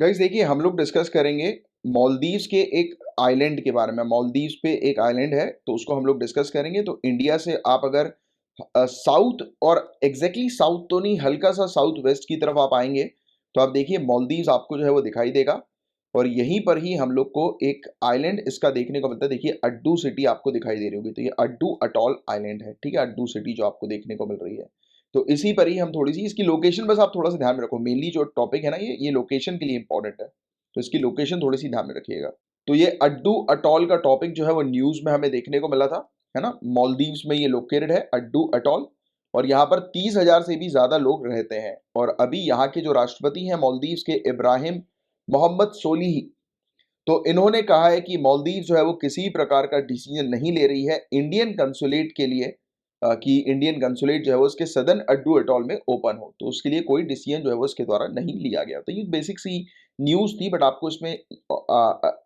Guys देखिए, हम लोग डिस्कस करेंगे मालदीव्स के एक आइलैंड के बारे में। मालदीव्स पे एक आइलैंड है, तो उसको हम लोग डिस्कस करेंगे। तो इंडिया से आप अगर साउथ और एग्जैक्टली साउथ तो नहीं, हल्का सा साउथ वेस्ट की तरफ आप आएंगे तो आप देखिए मालदीव्स आपको जो है वो दिखाई देगा। और यहीं पर ही हम लोग को एक आइलैंड इसका देखने को मिलता है। देखिए अड्डू सिटी आपको दिखाई दे रही होगी, तो ये अड्डू अटॉल आइलैंड है, ठीक है। अड्डू सिटी जो आपको देखने को मिल रही है, तो इसी पर ही हम थोड़ी सी इसकी लोकेशन बस आप थोड़ा सा ध्यान में रखो। मेनली जो टॉपिक है ना, ये लोकेशन के लिए इंपॉर्टेंट है, तो इसकी लोकेशन थोड़ी सी ध्यान में रखिएगा। तो ये अड्डू अटॉल का टॉपिक जो है वो न्यूज में हमें देखने को मिला था, है ना। मालदीव्स में ये लोकेटेड है अड्डू अटॉल, और यहाँ पर 30,000 से भी ज्यादा लोग रहते हैं। और अभी यहाँ के जो राष्ट्रपति हैं मालदीव्स के, इब्राहिम मोहम्मद सोलिह, तो इन्होंने कहा है कि मालदीव जो है वो किसी प्रकार का डिसीजन नहीं ले रही है इंडियन कंसुलेट के लिए, कि इंडियन कंसुलेट जो है वो उसके सदन अड्डू अटॉल में ओपन हो। तो उसके लिए कोई डिसीजन जो है वो उसके द्वारा नहीं लिया गया। तो ये बेसिक सी न्यूज़ थी, बट आपको इसमें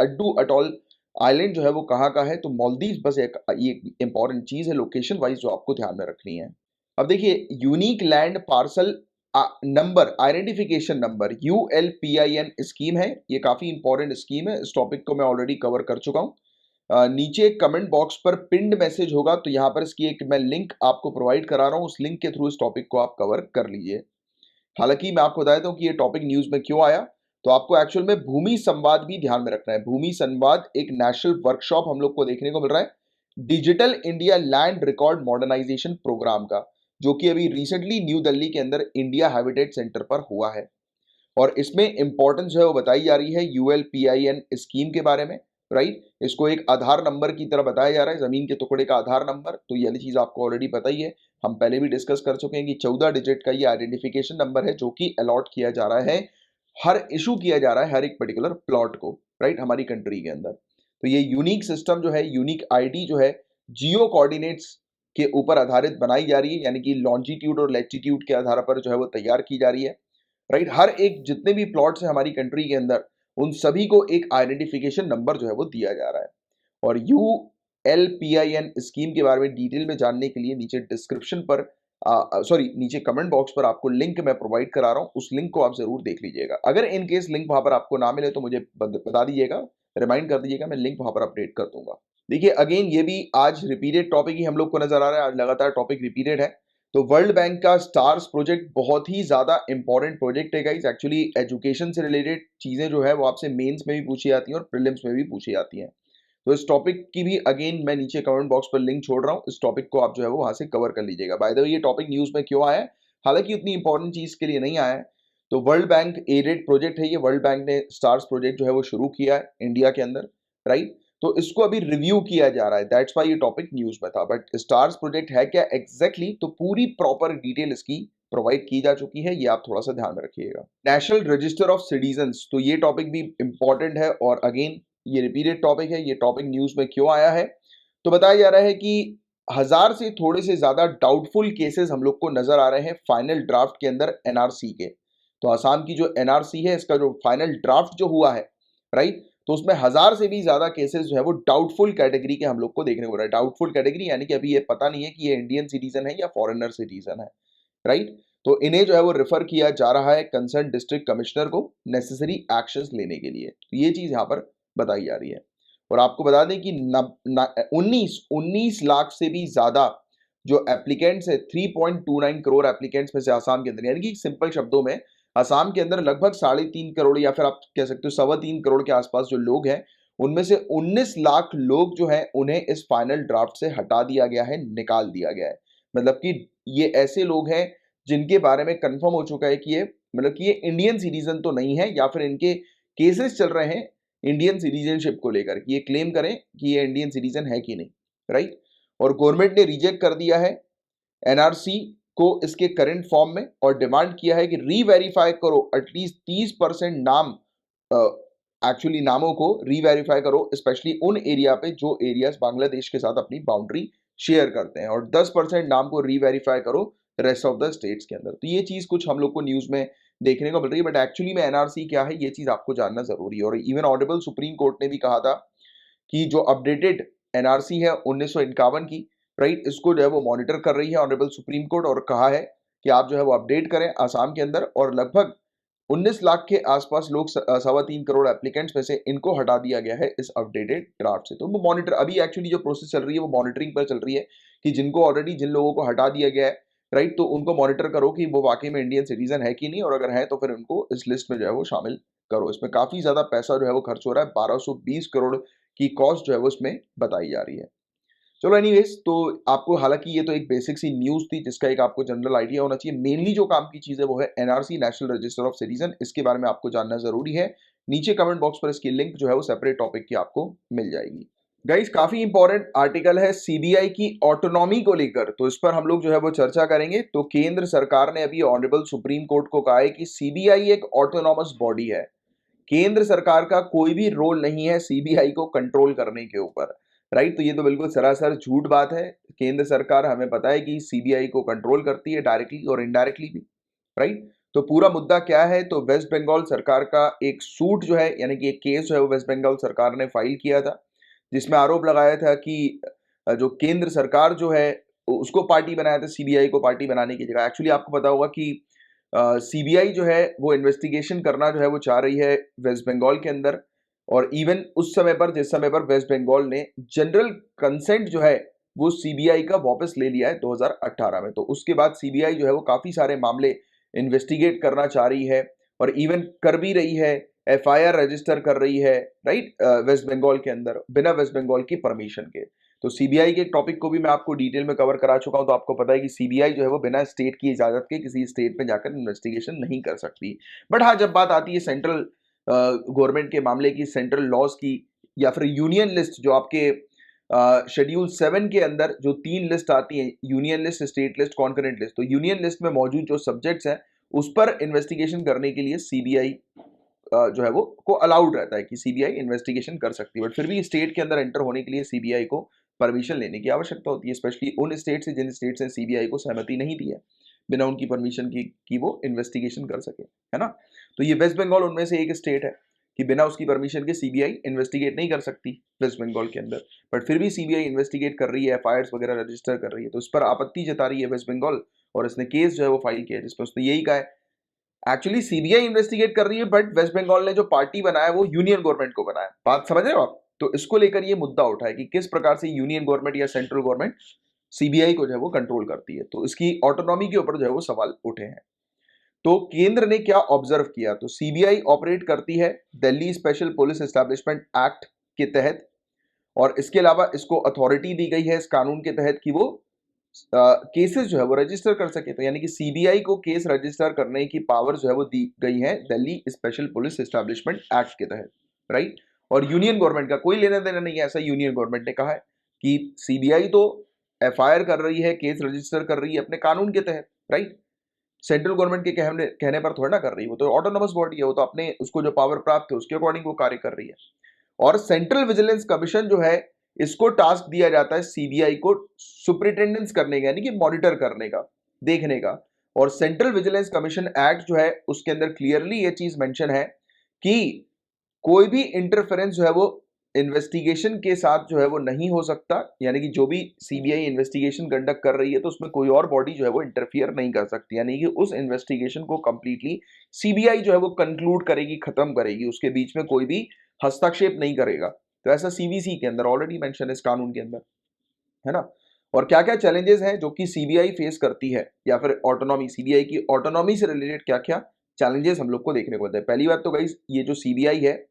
अड्डू अटॉल आइलैंड जो है वो कहाँ का है, तो मालदीव बस एक ये इंपॉर्टेंट चीज़ है लोकेशन वाइज जो आपको ध्यान में रखनी है। अब देखिए unique land parcel number identification number ULPIN scheme है। ये काफी इंपॉर्टेंट स्कीम है। इस टॉपिक को मैं ऑलरेडी कवर कर चुका हूँ। नीचे कमेंट बॉक्स पर पिंड मैसेज होगा, तो यहाँ पर इसकी एक मैं लिंक आपको प्रोवाइड करा रहा हूँ। उस लिंक के थ्रू इस टॉपिक को आप कवर कर लीजिए। हालांकि मैं आपको बता देता हूँ कि ये टॉपिक न्यूज में क्यों आया। तो आपको एक्चुअल में भूमि संवाद भी ध्यान में रखना है। भूमि संवाद एक नेशनल वर्कशॉप हम लोग को देखने को मिल रहा है, digital India land record modernisation programme का, जो कि अभी रिसेंटली न्यू दिल्ली के अंदर इंडिया हैबिटेट सेंटर पर हुआ है। और इसमें इंपॉर्टेंस जो है वो बताई जा रही है ULPIN स्कीम के बारे में, राइट। इसको एक आधार नंबर की तरह बताया जा रहा है, जमीन के टुकड़े का आधार नंबर। तो ये वाली चीज आपको ऑलरेडी पता ही है, हम पहले भी डिस्कस कर चुके हैं कि 14 डिजिट का ये आइडेंटिफिकेशन नंबर है, जो कि अलॉट किया जा रहा है, हर इशू किया जा रहा है हर एक पर्टिकुलर प्लॉट को, राइट, हमारी कंट्री के अंदर। तो ये यूनिक सिस्टम जो है, यूनिक आईडी जो है, जियो कोऑर्डिनेट्स के ऊपर आधारित बनाई जा रही है, यानी कि लॉन्जिट्यूड और लैटिट्यूड के आधार पर जो है वो तैयार की जा रही है, राइट। हर एक जितने भी प्लॉट्स हैं हमारी कंट्री के अंदर, उन सभी को एक आइडेंटिफिकेशन नंबर जो है वो दिया जा रहा है। और ULPIN स्कीम के बारे में डिटेल में जानने के लिए नीचे डिस्क्रिप्शन पर नीचे कमेंट बॉक्स पर आपको लिंक मैं प्रोवाइड करा रहा हूँ। उस लिंक को आप जरूर देख लीजिएगा। अगर इन केस लिंक वहां पर आपको ना मिले तो मुझे बता दीजिएगा, रिमाइंड कर दीजिएगा, मैं लिंक वहां पर अपडेट कर दूंगा। देखिए अगेन ये भी आज रिपीटेड टॉपिक ही हम लोग को नजर आ रहा है, आज लगातार टॉपिक रिपीटेड है। तो वर्ल्ड बैंक का स्टार्स प्रोजेक्ट बहुत ही ज्यादा इंपॉर्टेंट प्रोजेक्ट है गाइस। एक्चुअली एजुकेशन से रिलेटेड चीजें जो है वो आपसे मेंस में भी पूछी जाती हैं और प्रीलिम्स में भी पूछी जाती हैं। तो इस टॉपिक की भी अगेन मैं नीचे कमेंट बॉक्स पर लिंक छोड़ रहा हूँ। इस टॉपिक को आप जो है वो वहां से कवर कर लीजिएगा। बाय द वे ये टॉपिक न्यूज में क्यों आया है, हालांकि उतनी इंपॉर्टेंट चीज के लिए नहीं आया है। तो वर्ल्ड बैंक एडेड प्रोजेक्ट है ये। वर्ल्ड बैंक ने स्टार्स प्रोजेक्ट जो है वो शुरू किया है इंडिया के अंदर, राइट। तो इसको अभी रिव्यू किया जा रहा है, दैट्स व्हाई ये टॉपिक न्यूज में था। बट स्टार्स प्रोजेक्ट है क्या एग्जैक्टली, तो पूरी प्रॉपर डिटेल इसकी प्रोवाइड की जा चुकी है, ये आप थोड़ा सा ध्यान में रखिएगा। नेशनल रजिस्टर ऑफ सिटीजन्स, तो ये टॉपिक भी इंपॉर्टेंट है और अगेन ये रिपीटेड टॉपिक है। ये टॉपिक न्यूज में क्यों आया है, तो बताया जा रहा है कि 1000 से थोड़े से ज्यादा डाउटफुल केसेस हम लोग को नजर आ रहे हैं फाइनल ड्राफ्ट के अंदर NRC के। तो असम की जो NRC है, इसका जो फाइनल ड्राफ्ट जो हुआ है, राइट, तो उसमें 1000 से भी ज्यादा केसेस जो है वो डाउटफुल कैटेगरी के हम लोग को देखने को मिल रहा है। डाउटफुल कैटेगरी यानी कि अभी ये पता नहीं है कि ये इंडियन सिटीजन है या फॉरेनर सिटीजन है, राइट। तो इन्हें जो है वो रेफर किया जा रहा है कंसर्न डिस्ट्रिक्ट कमिश्नर को नेसेसरी एक्शंस लेने के लिए। तो ये चीज यहाँ पर बताई जा रही है। और आपको बता दें कि 19 लाख से भी ज्यादा जो एप्लीकेंट्स है, 3.29 करोड़ एप्लीकेंट्स में से आसाम के अंदर, यानी कि सिंपल शब्दों में आसाम के अंदर लगभग 3.5 करोड़ या फिर आप कह सकते हो 3.25 करोड़ के आसपास जो लोग हैं, उनमें से 19 लाख लोग जो हैं उन्हें इस फाइनल ड्राफ्ट से हटा दिया गया है, निकाल दिया गया है। मतलब कि ये ऐसे लोग हैं जिनके बारे में कंफर्म हो चुका है कि ये मतलब कि ये इंडियन सिटीजन तो नहीं है, या फिर इनके केसेस चल रहे हैं इंडियन सिटीजनशिप को लेकर कि ये क्लेम करें कि ये इंडियन सिटीजन है कि नहीं, राइट। और गवर्नमेंट ने रिजेक्ट कर दिया है NRC को इसके करंट फॉर्म में और डिमांड किया है कि रीवेरीफाई करो एटलीस्ट 30% नाम, एक्चुअली नामों को रीवेरीफाई करो, स्पेशली उन एरिया पे जो एरियाज बांग्लादेश के साथ अपनी बाउंड्री शेयर करते हैं, और 10% नाम को रीवेरीफाई करो रेस्ट ऑफ द स्टेट्स के अंदर। तो ये चीज कुछ हम लोग को न्यूज में देखने को मिल रही है, बट एक्चुअली में NRC क्या है ये चीज आपको जानना जरूरी है। और इवन ऑडिबल सुप्रीम कोर्ट ने भी कहा था कि जो अपडेटेड NRC है 1951 की, राइट, इसको जो है वो मॉनिटर कर रही है ऑनरेबल सुप्रीम कोर्ट, और कहा है कि आप जो है वो अपडेट करें आसाम के अंदर। और लगभग 19 लाख के आसपास लोग 3.25 करोड़ एप्लीकेंट्स में से इनको हटा दिया गया है इस अपडेटेड ड्राफ्ट से। तो वो मॉनिटर अभी एक्चुअली जो प्रोसेस चल रही है वो मॉनिटरिंग पर चल रही है कि जिनको ऑलरेडी जिन लोगों को हटा दिया गया है, राइट, तो उनको मॉनिटर करो कि वो वाकई में इंडियन सिटीजन है कि नहीं, और अगर है तो फिर उनको इस लिस्ट में जो है वो शामिल करो। इसमें काफी ज्यादा पैसा जो है वो खर्च हो रहा है, 1220 करोड़ की कॉस्ट जो है वो इसमें बताई जा रही है। चलो एनीवेज, तो आपको हालांकि ये तो एक बेसिक सी न्यूज़ थी जिसका एक आपको जनरल आइडिया होना चाहिए। मेनली जो काम की चीज़ है वो है NRC, national register of citizen. इसके बारे में आपको जानना ज़रूरी है। नीचे कमेंट बॉक्स पर इसकी लिंक जो है वो सेपरेट टॉपिक की आपको मिल जाएगी। गाइस, काफी इंपॉर्टेंट आर्टिकल है सीबीआई की ऑटोनॉमी को लेकर, तो इस पर हम लोग जो है वो चर्चा करेंगे। तो केंद्र सरकार ने अभी ऑनरेबल सुप्रीम कोर्ट को कहा है कि सीबीआई एक ऑटोनॉमस बॉडी है। केंद्र सरकार का कोई भी रोल नहीं है सीबीआई को कंट्रोल करने के ऊपर, राइट। तो ये तो बिल्कुल सरासर झूठ बात है। केंद्र सरकार, हमें पता है कि सीबीआई को कंट्रोल करती है डायरेक्टली और इनडायरेक्टली भी, राइट। तो पूरा मुद्दा क्या है, तो वेस्ट बंगाल सरकार का एक सूट जो है, यानी कि एक केस जो है वो वेस्ट बंगाल सरकार ने फाइल किया था, जिसमें आरोप लगाया था कि जो केंद्र सरकार जो है उसको पार्टी बनाया था सीबीआई को पार्टी बनाने की जगह। एक्चुअली आपको पता होगा कि सीबीआई जो है वो इन्वेस्टिगेशन करना जो है वो चाह रही है वेस्ट बंगाल के अंदर, और इवन उस समय पर जिस समय पर वेस्ट बंगाल ने जनरल कंसेंट जो है वो सीबीआई का वापस ले लिया है 2018 में। तो उसके बाद सीबीआई जो है वो काफी सारे मामले इन्वेस्टिगेट करना चाह रही है और इवन कर भी रही है, एफआईआर रजिस्टर कर रही है, राइट, वेस्ट बंगाल के अंदर बिना वेस्ट बंगाल की परमिशन के। तो सीबीआई के टॉपिक को भी मैं आपको डिटेल में कवर करा चुका हूं। तो आपको पता है कि सीबीआई जो है वो बिना स्टेट की इजाजत के किसी स्टेट में जाकर इन्वेस्टिगेशन नहीं कर सकती। बट हाँ, जब बात आती है सेंट्रल गवर्नमेंट के मामले की, सेंट्रल लॉज की, या फिर यूनियन लिस्ट, जो आपके शेड्यूल 7 के अंदर जो 3 लिस्ट आती है, union list, state list, concurrent list, तो यूनियन लिस्ट में मौजूद जो सब्जेक्ट्स हैं उस पर इन्वेस्टिगेशन करने के लिए सीबीआई जो है वो को अलाउड रहता है कि सीबीआई इन्वेस्टिगेशन कर सकती है। बट फिर भी स्टेट के अंदर एंटर होने के लिए सीबीआई को परमिशन लेने की आवश्यकता होती है, स्पेशली उन स्टेट से जिन स्टेट ने सीबीआई को सहमति नहीं दी है बिना उनकी परमिशन की कि वो इन्वेस्टिगेशन कर सके, है ना। तो ये वेस्ट बंगाल उनमें से एक स्टेट है कि बिना उसकी परमिशन के सीबीआई इन्वेस्टिगेट नहीं कर सकती वेस्ट बंगाल के अंदर। बट फिर भी सीबीआई इन्वेस्टिगेट कर रही है, एफआईआर वगैरह रजिस्टर कर रही है। तो इस पर आपत्ति जता रही है वेस्ट बंगाल, और इसने केस जो है वो फाइल किया है जिसमें उसने यही कहा है, एक्चुअली सीबीआई इन्वेस्टिगेट कर रही है बट वेस्ट बंगाल ने जो पार्टी बनाया वो यूनियन गवर्नमेंट को बनाया। बात समझ रहे हो आप? तो इसको लेकर ये मुद्दा उठा है कि किस प्रकार से यूनियन गवर्नमेंट या सेंट्रल गवर्नमेंट सीबीआई को जो है वो कंट्रोल करती है। तो इसकी ऑटोनॉमी के ऊपर जो है वो सवाल उठे हैं। तो केंद्र ने क्या ऑब्जर्व किया, तो सीबीआई ऑपरेट करती है Delhi special police establishment act के तहत, और इसके अलावा इसको अथॉरिटी दी गई है इस कानून के तहत कि वो केसेस जो है वो रजिस्टर कर सके। तो यानी कि सीबीआई को केस रजिस्टर करने की पावर जो है वो दी गई है Delhi special police establishment act के तहत, राइट। और यूनियन गवर्नमेंट का कोई लेना देना नहीं है, ऐसा यूनियन गवर्नमेंट ने कहा है कि सीबीआई तो एफआईआर कर रही है, केस रजिस्टर कर रही है अपने कानून के तहत, राइट। सेंट्रल गवर्नमेंट के कहने पर थोड़ा ना कर रही है, वो तो ऑटोनोमस बॉडी है, वो तो अपने उसको जो पावर प्राप्त है उसके अकॉर्डिंग वो कार्य कर रही है। और सेंट्रल विजिलेंस कमीशन जो है इसको टास्क दिया जाता है सीबीआई को सुपरिटेंडेंस करने का, यानी कि मॉनिटर करने का, देखने का। और सेंट्रल विजिलेंस कमीशन एक्ट जो है उसके अंदर क्लियरली ये चीज मेंशन है कि कोई भी इंटरफेरेंस जो है वो इन्वेस्टिगेशन के साथ जो है वो नहीं हो सकता, यानी कि जो भी सीबीआई इन्वेस्टिगेशन कंडक्ट कर रही है तो उसमें कोई और बॉडी जो है वो इंटरफियर नहीं कर सकती, यानी कि उस इन्वेस्टिगेशन को कंप्लीटली सीबीआई जो है वो कंक्लूड करेगी, खत्म करेगी, उसके बीच में कोई भी हस्तक्षेप नहीं करेगा। तो ऐसा सीवीसी के अंदर ऑलरेडी मेंशन है इस कानून के अंदर, है ना। और क्या क्या चैलेंजेस हैं जो कि सीबीआई फेस करती है, या फिर ऑटोनॉमी, सीबीआई की ऑटोनॉमी से रिलेटेड क्या क्या चैलेंजेस हम लोग को देखने को मिलते हैं। पहली बात तो गाइस, ये जो सीबीआई है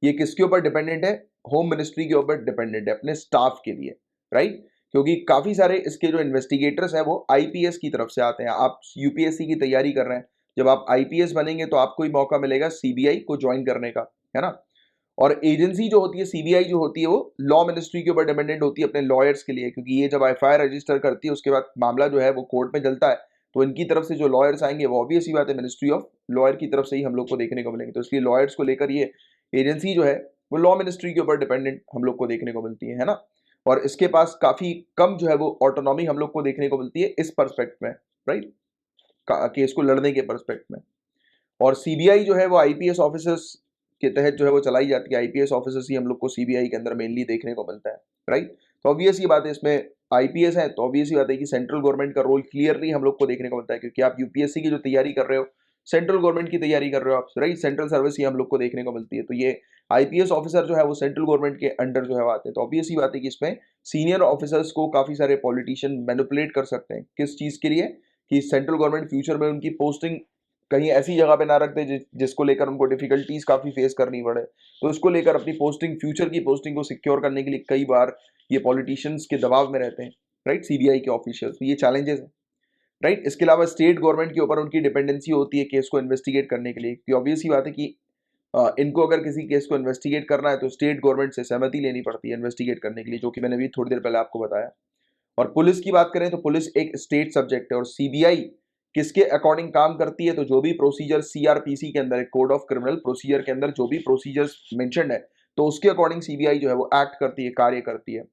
ये किसके ऊपर डिपेंडेंट है, होम मिनिस्ट्री के ऊपर डिपेंडेंट है अपने स्टाफ के लिए, राइट। क्योंकि काफी सारे इसके जो इन्वेस्टिगेटर्स हैं वो आईपीएस की तरफ से आते हैं। आप यूपीएससी की तैयारी कर रहे हैं, जब आप आईपीएस बनेंगे तो आपको ही मौका मिलेगा सीबीआई को ज्वाइन करने का, है ना। और एजेंसी जो होती है सीबीआई जो होती है वो लॉ मिनिस्ट्री के ऊपर डिपेंडेंट होती है अपने लॉयर्स के लिए, क्योंकि ये जब एफआईआर रजिस्टर करती है उसके बाद मामला जो है वो कोर्ट में चलता है, तो इनकी तरफ से जो लॉयर्स आएंगे वो ऑब्वियस ही बात है मिनिस्ट्री ऑफ लॉयर की तरफ से ही हम लोग को देखने को मिलेंगे। तो इसलिए लॉयर्स को लेकर ये एजेंसी जो है वो लॉ मिनिस्ट्री के ऊपर डिपेंडेंट हम लोग को देखने को मिलती है ना। और इसके पास काफी कम जो है वो ऑटोनॉमी हम लोग को देखने को मिलती है इस परस्पेक्ट में, राइट, केस को लड़ने के परस्पेक्ट में। और सीबीआई जो है वो आईपीएस ऑफिसर्स के तहत जो है वो चलाई जाती है, आईपीएस ऑफिसर्स ही हम लोग को सीबीआई के अंदर मेनली देखने को मिलता है, राइट। तो ऑब्वियस ही बात है इसमें आईपीएस है तो ऑब्वियस ही बात है कि सेंट्रल गवर्नमेंट का रोल क्लियरली हम लोग को देखने को मिलता है, क्योंकि आप यूपीएससी की जो तैयारी कर रहे हो सेंट्रल गवर्नमेंट की तैयारी कर रहे हो आप, राइट, सेंट्रल सर्विस ही हम लोग को देखने को मिलती है, तो ये आईपीएस ऑफिसर जो है वो सेंट्रल गवर्नमेंट के अंडर जो है वो आते हैं। तो ऑब्वियस ही बात है कि इसमें सीनियर ऑफिसर्स को काफी सारे पॉलिटिशियन मैनिपुलेट कर सकते हैं, किस चीज के लिए, कि सेंट्रल गवर्नमेंट फ्यूचर में उनकी पोस्टिंग कहीं ऐसी जगह पे ना रख दे जिसको लेकर उनको डिफिकल्टीज काफी फेस करनी पड़े। तो इसको लेकर अपनी पोस्टिंग, फ्यूचर की पोस्टिंग को सिक्योर करने के लिए कई बार ये पॉलिटिशियंस के दबाव में रहते हैं, राइट, सीबीआई के ऑफिशियल्स। तो ये चैलेंजेस है, राइट। इसके अलावा स्टेट गवर्नमेंट के ऊपर उनकी डिपेंडेंसी होती है केस को इन्वेस्टिगेट करने के लिए, क्योंकि ऑब्वियस ही बात है कि इनको अगर किसी केस को इन्वेस्टिगेट करना है तो स्टेट गवर्नमेंट से सहमति लेनी पड़ती है इन्वेस्टिगेट करने के लिए, जो कि मैंने भी थोड़ी देर पहले आपको बताया। और पुलिस की बात करें तो पुलिस एक स्टेट सब्जेक्ट है, और सीबीआई किसके अकॉर्डिंग काम करती है, तो जो भी प्रोसीजर सीआरपीसी के अंदर, कोड ऑफ क्रिमिनल प्रोसीजर के अंदर जो भी प्रोसीजर्स मेंशन्ड है, तो उसके अकॉर्डिंग सीबीआई जो है वो एक्ट करती है, कार्य करती है।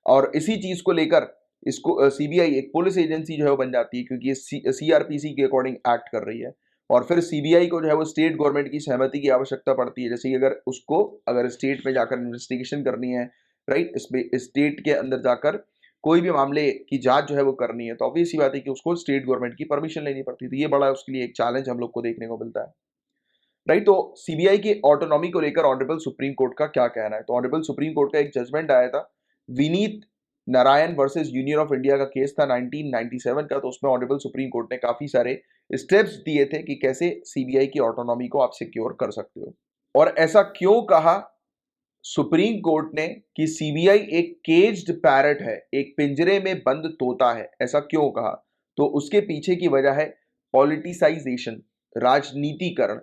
और इसी चीज को लेकर इसको सीबीआई एक पुलिस एजेंसी जो है वो बन जाती है, क्योंकि ये सीआरपीसी के अकॉर्डिंग एक्ट कर रही है। और फिर सीबीआई को जो है वो स्टेट गवर्नमेंट की सहमति की आवश्यकता पड़ती है, जैसे कि अगर स्टेट में जाकर इन्वेस्टिगेशन करनी है, राइट, इसमें स्टेट के अंदर जाकर कोई भी मामले की जांच जो है वो करनी है, तो ऑब्वियस सी बात है कि उसको स्टेट गवर्नमेंट की परमिशन लेनी पड़ती है। तो ये बड़ा उसके लिए एक चैलेंज हम लोग को देखने को मिलता है, राइट। तो सीबीआई की ऑटोनॉमी को लेकर ऑनरेबल सुप्रीम कोर्ट का क्या कहना है, तो ऑनरेबल सुप्रीम कोर्ट का एक जजमेंट आया था, Vineet Narayan versus union of India का केस था 1997 का। तो उसमें ऑनरेबल सुप्रीम कोर्ट ने काफी सारे स्टेप्स दिए थे कि कैसे सीबीआई की ऑटोनॉमी को आप सिक्योर कर सकते हो। और ऐसा क्यों कहा सुप्रीम कोर्ट ने कि सीबीआई एक केज्ड पैरट है, एक पिंजरे में बंद तोता है, ऐसा क्यों कहा, तो उसके पीछे की वजह है पॉलिटिसाइजेशन, राजनीतिकरण।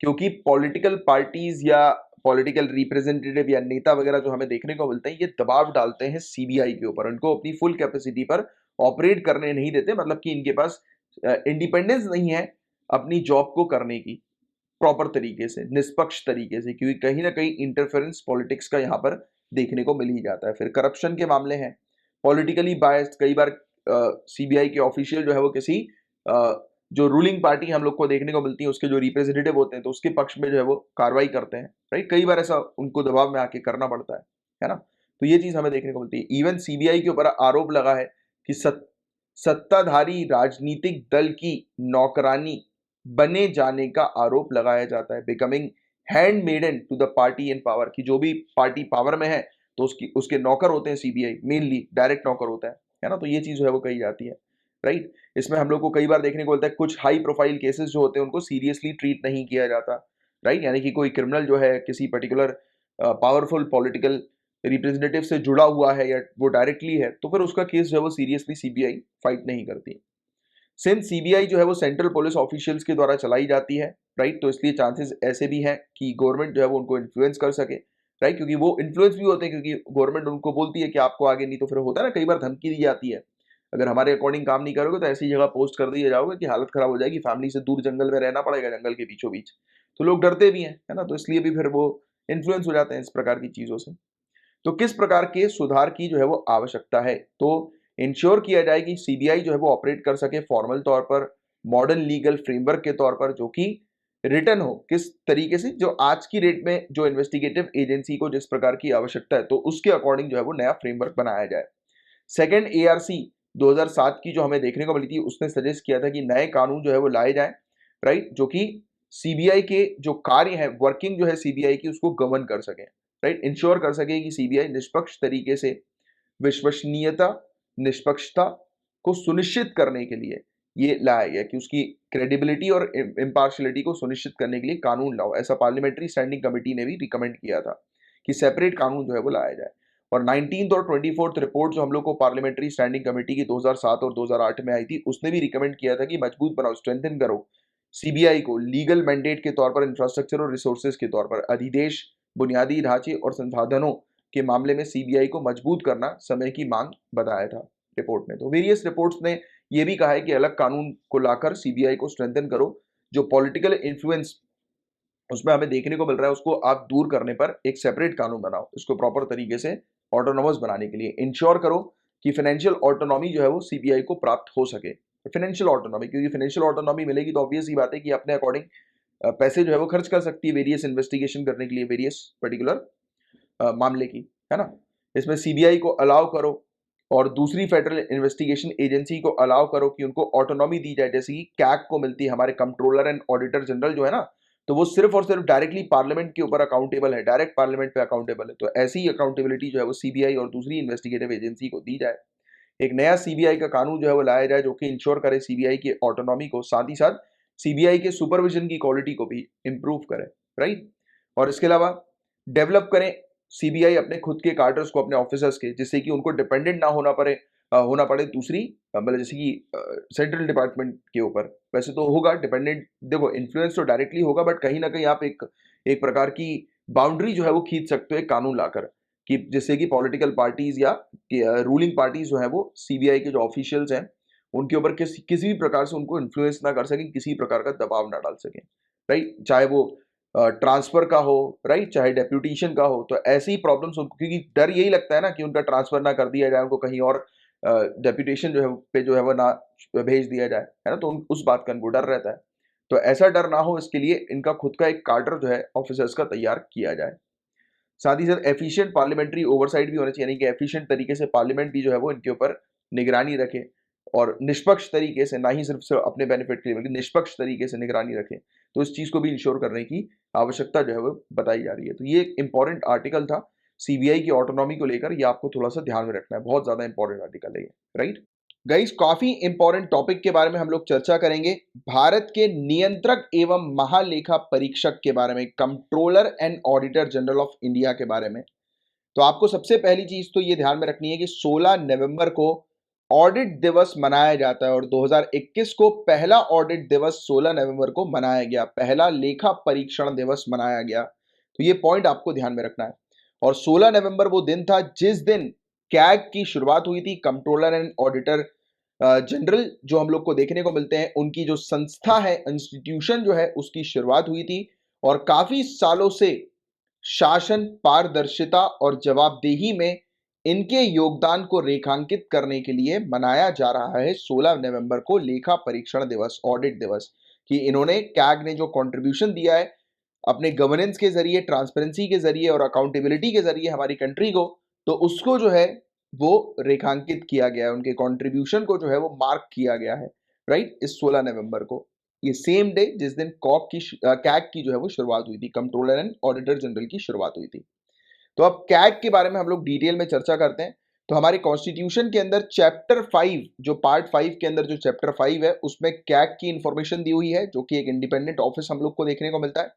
क्योंकि पॉलिटिकल पार्टीज या पॉलिटिकल रिप्रेजेंटेटिव या नेता वगैरह जो हमें देखने को मिलते हैं, ये दबाव डालते हैं सीबीआई के ऊपर, उनको अपनी फुल कैपेसिटी पर ऑपरेट करने नहीं देते, मतलब कि इनके पास इंडिपेंडेंस नहीं है अपनी जॉब को करने की प्रॉपर तरीके से, निष्पक्ष तरीके से, क्योंकि कहीं ना कहीं इंटरफेरेंस पॉलिटिक्स का यहाँ पर देखने को मिल ही जाता है। फिर करप्शन के मामले हैं, पॉलिटिकली बायस्ड, कई बार सीबीआई के ऑफिशियल जो है वो किसी जो रूलिंग पार्टी हम लोग को देखने को मिलती है उसके जो रिप्रेजेंटेटिव होते हैं, तो उसके पक्ष में जो है वो कार्रवाई करते हैं, राइट, कई बार ऐसा उनको दबाव में आके करना पड़ता है ना। तो ये चीज हमें देखने को मिलती है। इवन सीबीआई के ऊपर आरोप लगा है कि सत्ताधारी राजनीतिक दल की नौकरानी बने जाने का आरोप लगाया जाता है, becoming handmaiden to the party in power, की जो भी पार्टी पावर में है तो उसके नौकर होते हैं सीबीआई, मेनली डायरेक्ट नौकर होता है ना। तो ये चीज जो है वो कही जाती है, राइट। इसमें हम लोग को कई बार देखने को मिलता है कुछ हाई प्रोफाइल केसेस जो होते हैं उनको सीरियसली ट्रीट नहीं किया जाता, राइट, यानी कि कोई क्रिमिनल जो है किसी पर्टिकुलर पावरफुल पॉलिटिकल रिप्रेजेंटेटिव से जुड़ा हुआ है या वो डायरेक्टली है, तो फिर उसका केस जो है वो सीरियसली सीबीआई फाइट नहीं करती। सिंस सीबीआई जो है वो सेंट्रल पुलिस ऑफिशियल्स के द्वारा चलाई जाती है, राइट, तो इसलिए चांसेस ऐसे भी हैं कि गवर्नमेंट जो है वो उनको इन्फ्लुएंस कर सके, राइट, क्योंकि वो इन्फ्लुएंस भी होते हैं, क्योंकि गवर्नमेंट उनको बोलती है कि आपको आगे नहीं, तो फिर होता है ना, कई बार धमकी दी जाती है, अगर हमारे अकॉर्डिंग काम नहीं करोगे तो ऐसी जगह पोस्ट कर दिए जाओगे कि हालत खराब हो जाएगी, फैमिली से दूर जंगल में रहना पड़ेगा, जंगल के बीचों बीच। तो लोग डरते भी हैं, है ना, तो इसलिए भी फिर वो इन्फ्लुएंस हो जाते हैं इस प्रकार की चीजों से। तो किस प्रकार के सुधार की जो है वो आवश्यकता है, तो इंश्योर किया जाए कि सीबीआई जो है वो ऑपरेट कर सके फॉर्मल तौर पर, मॉडर्न लीगल फ्रेमवर्क के तौर पर, जो कि रिटर्न हो, किस तरीके से, जो आज की डेट में जो इन्वेस्टिगेटिव एजेंसी को जिस प्रकार की आवश्यकता है, तो उसके अकॉर्डिंग जो है वो नया फ्रेमवर्क बनाया जाए। सेकेंड, एआरसी 2007 की जो हमें देखने को मिली थी, उसने सजेस्ट किया था कि नए कानून जो है वो लाए जाए, राइट, जो कि सीबीआई के जो कार्य है, वर्किंग जो है सीबीआई की, उसको गवर्न कर सके, राइट, इंश्योर कर सके कि सीबीआई निष्पक्ष तरीके से विश्वसनीयता, निष्पक्षता को सुनिश्चित करने के लिए ये लाया गया कि उसकी क्रेडिबिलिटी और इम्पार्शलिटी को सुनिश्चित करने के लिए कानून लाओ। ऐसा पार्लियामेंट्री स्टैंडिंग कमेटी ने भी रिकमेंड किया था कि सेपरेट कानून जो है वो लाया जाए। और 19th और 24th रिपोर्ट जो हम लोग को पार्लियामेंट्री स्टैंडिंग कमेटी की 2007 और 2008 में आई थी, उसने भी रिकमेंड किया था कि मजबूत बनाओ, स्ट्रेंथन करो सीबीआई को लीगल मैंडेट के तौर पर, इंफ्रास्ट्रक्चर और रिसोर्सेज के तौर पर, अधिदेश, बुनियादी ढांचे और संसाधनों के मामले में सीबीआई को मजबूत करना समय की मांग बताया था रिपोर्ट ने। तो वेरियस रिपोर्ट्स ने यह भी कहा है कि अलग कानून को लाकर सीबीआई को स्ट्रेंथन करो, जो पॉलिटिकल इन्फ्लुएंस उसमें हमें देखने को मिल रहा है उसको आप दूर करने पर एक सेपरेट कानून बनाओ, इसको प्रॉपर तरीके से ऑटोनोमस बनाने के लिए इंश्योर करो कि फाइनेंशियल ऑटोनॉमी जो है वो सीबीआई को प्राप्त हो सके। फाइनेंशियल ऑटोनॉमी, क्योंकि फाइनेंशियल ऑटोनॉमी मिलेगी तो ऑब्वियस ही बात है कि अपने अकॉर्डिंग पैसे जो है वो खर्च कर सकती है वेरियस इन्वेस्टिगेशन करने के लिए, वेरियस पर्टिकुलर मामले की, है ना। इसमें सीबीआई को अलाउ करो और दूसरी फेडरल इन्वेस्टिगेशन एजेंसी को अलाउ करो कि उनको ऑटोनॉमी दी जाए, जैसे कि कैग को मिलती है, हमारे कंट्रोलर एंड ऑडिटर जनरल जो है ना, तो वो सिर्फ और सिर्फ डायरेक्टली पार्लियामेंट के ऊपर अकाउंटेबल है, डायरेक्ट पार्लियामेंट पे अकाउंटेबल है। तो ऐसी ही अकाउंटेबिलिटी जो है वो सीबीआई और दूसरी इन्वेस्टिगेटिव एजेंसी को दी जाए। एक नया सीबीआई का कानून जो है वो लाया जाए जो कि इंश्योर करे सीबीआई की ऑटोनॉमी को, साथ ही साथ सीबीआई के सुपरविजन की क्वालिटी को भी इंप्रूव करे, राइट। और इसके अलावा डेवलप करें सीबीआई अपने खुद के कार्टर्स को, अपने ऑफिसर्स के, जिससे कि उनको डिपेंडेंट ना होना पड़े दूसरी मतलब जैसे कि सेंट्रल डिपार्टमेंट के ऊपर। वैसे तो होगा डिपेंडेंट, देखो इन्फ्लुएंस तो डायरेक्टली होगा, बट कहीं ना कहीं आप एक एक प्रकार की बाउंड्री जो है वो खींच सकते हो एक कानून लाकर, कि जिससे कि पॉलिटिकल पार्टीज या रूलिंग पार्टीज जो है वो सीबीआई के जो ऑफिशियल्स हैं उनके ऊपर किसी भी प्रकार से उनको इन्फ्लुएंस ना कर सकें, किसी प्रकार का दबाव ना डाल सकें, राइट। चाहे वो ट्रांसफर का हो, राइट, चाहे डेप्यूटेशन का हो। तो ऐसी प्रॉब्लम्स उनको, क्योंकि डर यही लगता है ना कि उनका ट्रांसफर ना कर दिया जाए, उनको कहीं और डेप्यूटेशन जो है पे जो है वो ना भेज दिया जाए, है ना, तो उस बात का उनको डर रहता है। तो ऐसा डर ना हो इसके लिए इनका खुद का एक कार्टर जो है ऑफिसर्स का तैयार किया जाए। साथ ही साथ एफिशिएंट पार्लियामेंट्री ओवरसाइट भी होना चाहिए, यानी कि एफिशिएंट तरीके से पार्लियामेंट भी जो है वो इनके ऊपर निगरानी रखे और निष्पक्ष तरीके से, ना ही सिर्फ सिर्फ अपने बेनिफिट के लिए बल्कि निष्पक्ष तरीके से निगरानी रखे। तो इस चीज को भी इंश्योर करने की आवश्यकता जो है वो बताई जा रही है। तो ये एक इंपॉर्टेंट आर्टिकल था सीबीआई की ऑटोनॉमी को लेकर, ये आपको थोड़ा सा ध्यान में रखना है, बहुत ज्यादा इंपॉर्टेंट आर्टिकल है ये, राइट। गाइस काफी इंपॉर्टेंट टॉपिक के बारे में हम लोग चर्चा करेंगे, भारत के नियंत्रक एवं महालेखा परीक्षक के बारे में, controller and auditor general of India के बारे में। तो आपको सबसे पहली चीज तो ये ध्यान में रखनी है कि 16 नवंबर को ऑडिट दिवस मनाया जाता है और 2021 को पहला ऑडिट दिवस 16 नवंबर को मनाया गया, पहला लेखा परीक्षण दिवस मनाया गया। तो ये पॉइंट आपको ध्यान में रखना है। और 16 नवंबर वो दिन था जिस दिन कैग की शुरुआत हुई थी, कंट्रोलर एंड ऑडिटर जनरल जो हम लोग को देखने को मिलते हैं, उनकी जो संस्था है, इंस्टीट्यूशन जो है, उसकी शुरुआत हुई थी। और काफी सालों से शासन, पारदर्शिता और जवाबदेही में इनके योगदान को रेखांकित करने के लिए मनाया जा रहा है 16 नवंबर को लेखा परीक्षण दिवस, ऑडिट दिवस, कि इन्होंने, कैग ने जो कंट्रीब्यूशन दिया है अपने गवर्नेंस के जरिए, ट्रांसपेरेंसी के जरिए और अकाउंटेबिलिटी के जरिए हमारी कंट्री को, तो उसको जो है वो रेखांकित किया गया है, उनके कंट्रीब्यूशन को जो है वो मार्क किया गया है, राइट, इस 16 नवंबर को। ये सेम डे जिस दिन कैग की जो है वो शुरुआत हुई थी, कंट्रोलर एंड ऑडिटर जनरल की शुरुआत हुई थी। तो अब कैग के बारे में हम लोग डिटेल में चर्चा करते हैं। तो हमारे कॉन्स्टिट्यूशन के अंदर चैप्टर 5, जो पार्ट 5 के अंदर जो चैप्टर 5 है, उसमें कैग की इंफॉर्मेशन दी हुई है, जो कि एक इंडिपेंडेंट ऑफिस हम लोग को देखने को मिलता है।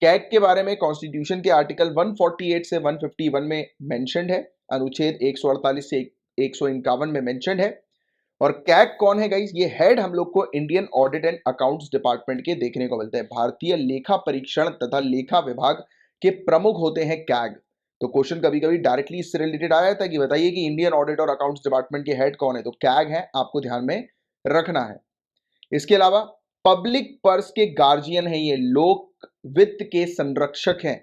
कैग के बारे में कॉन्स्टिट्यूशन के आर्टिकल 148 से 151 में मेंशन्ड है, अनुच्छेद 148 से 151 में मेंशन्ड है। और कैग कौन है गाइस? ये हेड हम लोग को Indian audit and accounts department के देखने को मिलते हैं। भारतीय लेखा परीक्षण तथा लेखा विभाग के प्रमुख होते हैं कैग। तो क्वेश्चन कभी कभी डायरेक्टली इससे रिलेटेड आया था कि बताइए कि इंडियन ऑडिट और अकाउंट्स डिपार्टमेंट के हेड कौन है, तो कैग है, आपको ध्यान में रखना है। इसके अलावा पब्लिक पर्स के गार्जियन है, ये लोक वित्त के संरक्षक हैं,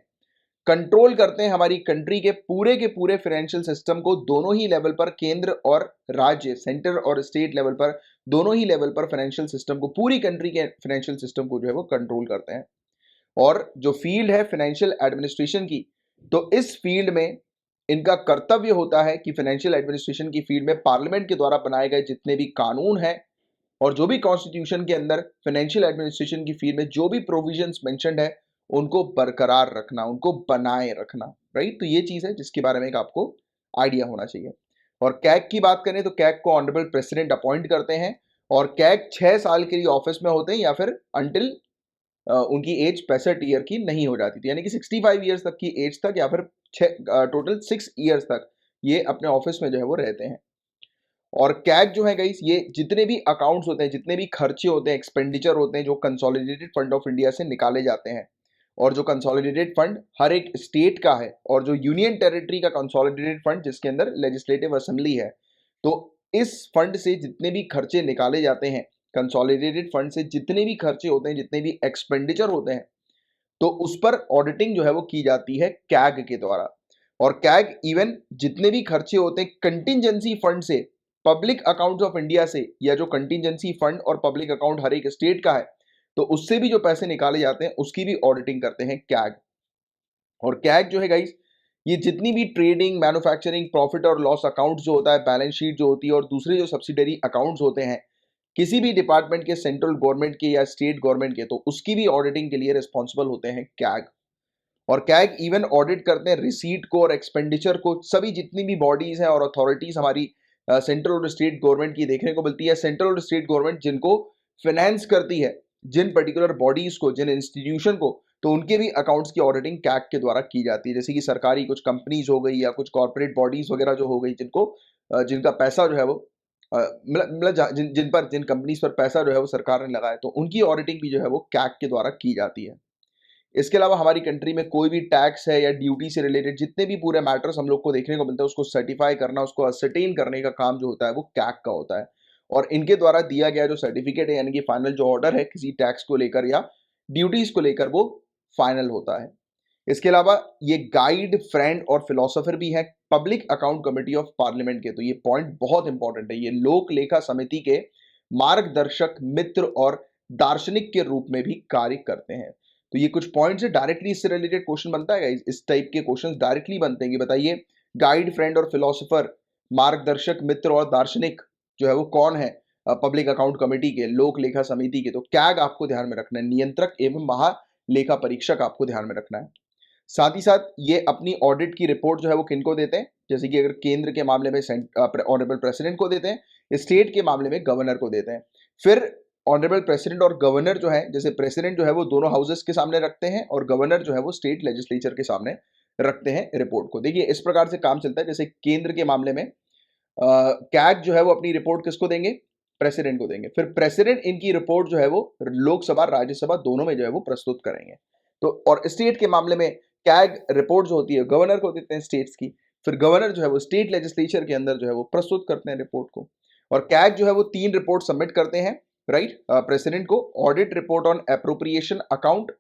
कंट्रोल करते हैं हमारी कंट्री के पूरे फाइनेंशियल सिस्टम को, दोनों ही लेवल पर, केंद्र और राज्य, सेंटर और स्टेट लेवल पर, दोनों ही लेवल पर फाइनेंशियल सिस्टम को, पूरी कंट्री के फाइनेंशियल सिस्टम को जो है वो कंट्रोल करते हैं। और जो फील्ड है फाइनेंशियल एडमिनिस्ट्रेशन की, तो इस फील्ड में इनका कर्तव्य होता है कि फाइनेंशियल एडमिनिस्ट्रेशन की फील्ड में पार्लियामेंट के द्वारा बनाए गए जितने भी कानून हैं और जो भी कॉन्स्टिट्यूशन के अंदर फाइनेंशियल एडमिनिस्ट्रेशन की फील्ड में जो भी प्रोविजंस मेंशन्ड है, उनको बरकरार रखना, उनको बनाए रखना, राइट। तो ये चीज है जिसके बारे में एक आपको आइडिया होना चाहिए। और कैग की बात करें तो कैग को ऑनरेबल प्रेसिडेंट अपॉइंट करते हैं और कैग 6 साल के लिए ऑफिस में होते हैं या फिर अंटिल उनकी एज 65 ईयर की नहीं हो जाती थी, यानी कि 65 ईयर्स तक की एज तक, या फिर टोटल 6 ईयर्स तक ये अपने ऑफिस में जो है वो रहते हैं। और कैग जो है गाइस, ये जितने भी अकाउंट्स होते हैं, जितने भी खर्चे होते हैं, एक्सपेंडिचर होते हैं, जो कंसोलिडेटेड फंड ऑफ इंडिया से निकाले जाते हैं, और जो कंसोलिडेटेड फंड हर एक स्टेट का है, और जो यूनियन टेरिटरी का कंसोलिडेटेड फंड जिसके अंदर लेजिस्लेटिव असेंबली है, तो इस फंड से जितने भी खर्चे निकाले जाते हैं, कंसोलिडेटेड फंड से जितने भी खर्चे होते हैं, जितने भी एक्सपेंडिचर होते हैं, तो उस पर ऑडिटिंग जो है वो की जाती है कैग के द्वारा। और कैग इवन जितने भी खर्चे होते हैं कंटिजेंसी फंड से, पब्लिक अकाउंट ऑफ इंडिया से, या जो कंटिजेंसी फंड और पब्लिक अकाउंट हर एक स्टेट का है, तो उससे भी जो पैसे निकाले जाते हैं उसकी भी ऑडिटिंग करते हैं कैग। और कैग जो है गाइस, ये जितनी भी ट्रेडिंग, मैन्युफैक्चरिंग, प्रॉफिट और लॉस अकाउंट जो होता है, बैलेंस शीट जो होती है और दूसरे जो सब्सिडरी अकाउंट्स होते हैं किसी भी डिपार्टमेंट के, सेंट्रल गवर्नमेंट के या स्टेट गवर्नमेंट के, तो उसकी भी ऑडिटिंग के लिए रिस्पॉन्सिबल होते हैं कैग। और कैग इवन ऑडिट करते हैं रिसीट को और एक्सपेंडिचर को। सभी जितनी भी बॉडीज हैं और अथॉरिटीज हमारी सेंट्रल और स्टेट गवर्नमेंट की देखने को मिलती है। सेंट्रल और स्टेट गवर्नमेंट जिनको फाइनेंस करती है, जिन पर्टिकुलर बॉडीज को, जिन इंस्टीट्यूशन को, तो उनके भी अकाउंट्स की ऑडिटिंग कैग के द्वारा की जाती है। जैसे कि सरकारी कुछ कंपनीज हो गई या कुछ कॉर्पोरेट बॉडीज वगैरह जो हो गई, जिनको जिनका पैसा जो है वो जिन कंपनीज पर पैसा जो है वो सरकार ने लगाया, तो उनकी ऑडिटिंग भी जो है वो कैग के द्वारा की जाती है। इसके अलावा हमारी कंट्री में कोई भी टैक्स है या ड्यूटी से रिलेटेड जितने भी पूरे मैटर्स हम लोग को देखने को मिलते हैं, उसको सर्टिफाई करना, उसको असरटेन करने का काम जो होता है वो कैग का होता है। और इनके द्वारा दिया गया जो सर्टिफिकेट है, यानी कि फाइनल जो ऑर्डर है किसी टैक्स को लेकर या ड्यूटीज को लेकर, वो फाइनल होता है। इसके अलावा ये गाइड, फ्रेंड और फिलोसोफर भी है public account committee of parliament के। तो ये पॉइंट बहुत इंपॉर्टेंट है। ये लोक लेखा समिति के मार्गदर्शक, मित्र और दार्शनिक के रूप में भी कार्य करते हैं। तो ये कुछ पॉइंट्स है, डायरेक्टली इससे रिलेटेड क्वेश्चन बनता है। इस टाइप के क्वेश्चन डायरेक्टली बनते हैं कि बताइए गाइड, फ्रेंड और फिलोसोफर, मार्गदर्शक, मित्र और दार्शनिक जो है वो कौन है पब्लिक अकाउंट कमेटी के, लोक लेखा समिति के। तो कैग आपको ध्यान में रखना है, नियंत्रक एवं महालेखा परीक्षक आपको ध्यान में रखना है। साथ ही साथ ये अपनी ऑडिट की रिपोर्ट जो है वो किनको देते हैं, जैसे कि अगर केंद्र के मामले में ऑनरेबल प्रेसिडेंट को देते हैं, स्टेट के मामले में गवर्नर को देते हैं। फिर ऑनरेबल प्रेसिडेंट और गवर्नर जो है, जैसे प्रेसिडेंट जो है वो दोनों हाउसेस के सामने रखते हैं और गवर्नर जो है वो स्टेट लेजिस्लेचर के सामने रखते हैं रिपोर्ट को। देखिए इस प्रकार से काम चलता है। जैसे केंद्र के मामले में कैग जो है वो अपनी रिपोर्ट किसको देंगे, प्रेसिडेंट को देंगे। फिर प्रेसिडेंट इनकी रिपोर्ट जो है वो लोकसभा, राज्यसभा दोनों में जो है वो प्रस्तुत करेंगे। तो और स्टेट के मामले में कैग रिपोर्ट जो होती है गवर्नर को देते हैं स्टेट्स की। फिर गवर्नर जो है वो स्टेट लेजिस्लेचर के अंदर जो है वो प्रस्तुत करते हैं रिपोर्ट को। और कैग जो है वो 3 रिपोर्ट सबमिट करते हैं, राइट, प्रेसिडेंट को। Audit report on appropriation account,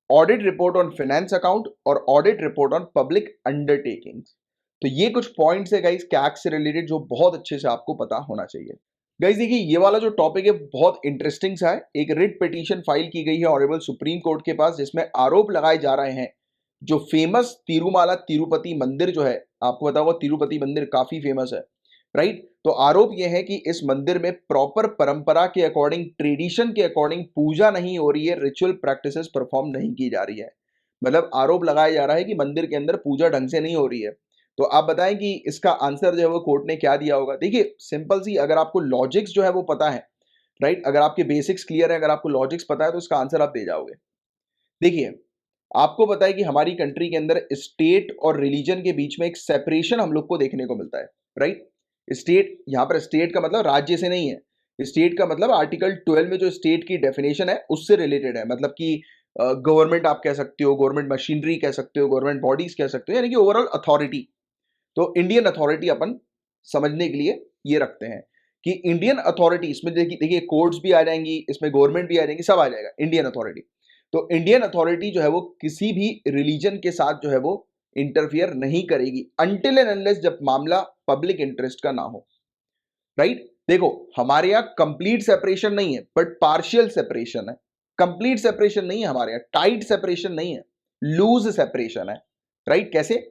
audit report on finance account और audit report on public undertakings. तो ये कुछ पॉइंट्स है गाइस कैग से रिलेटेड जो बहुत अच्छे से आपको पता होना चाहिए। गाइस देखिए ये वाला जो टॉपिक है बहुत इंटरेस्टिंग सा है। एक रिट पिटीशन फाइल की गई है ऑनरेबल सुप्रीम कोर्ट के पास, जिसमें आरोप लगाए जा रहे हैं जो फेमस तिरुमाला तिरुपति मंदिर जो है, आपको पता होगा तिरुपति मंदिर काफी फेमस है, राइट। तो आरोप यह है कि इस मंदिर में प्रॉपर परंपरा के अकॉर्डिंग, ट्रेडिशन के अकॉर्डिंग पूजा नहीं हो रही है, रिचुअल प्रैक्टिसेस परफॉर्म नहीं की जा रही है। मतलब आरोप लगाया जा रहा है कि मंदिर के अंदर पूजा ढंग से नहीं हो रही है। तो आप बताएं कि इसका आंसर जो है वो कोर्ट ने क्या दिया होगा। देखिए सिंपल सी, अगर आपको लॉजिक्स जो है वो पता है, राइट, अगर आपके बेसिक्स क्लियर है, अगर आपको लॉजिक्स पता है, तो इसका आंसर आप दे जाओगे। देखिए आपको पता है कि हमारी कंट्री के अंदर स्टेट और रिलीजन के बीच में एक सेपरेशन हम लोग को देखने को मिलता है, राइट। स्टेट, यहां पर स्टेट का मतलब राज्य से नहीं है। स्टेट का मतलब आर्टिकल 12 में जो स्टेट की डेफिनेशन है उससे रिलेटेड है। मतलब कि गवर्नमेंट आप कह सकते हो, गवर्नमेंट मशीनरी कह सकते हो, गवर्नमेंट बॉडीज कह सकते हो, यानी कि ओवरऑल अथॉरिटी। तो इंडियन अथॉरिटी अपन समझने के लिए ये रखते हैं कि इंडियन अथॉरिटी, इसमें देखिए कोर्ट्स भी आ जाएंगी, इसमें गवर्नमेंट भी आ जाएंगी, सब आ जाएगा इंडियन अथॉरिटी। तो इंडियन अथॉरिटी जो है वो किसी भी रिलीजन के साथ जो है वो इंटरफियर नहीं करेगी अनटिल एंड अनलेस जब मामला पब्लिक इंटरेस्ट का ना हो, राइट। देखो हमारे यहाँ कंप्लीट सेपरेशन नहीं है बट पार्शियल सेपरेशन है। कंप्लीट सेपरेशन नहीं है हमारे यहाँ, टाइट सेपरेशन नहीं है, लूज सेपरेशन है, राइट। कैसे,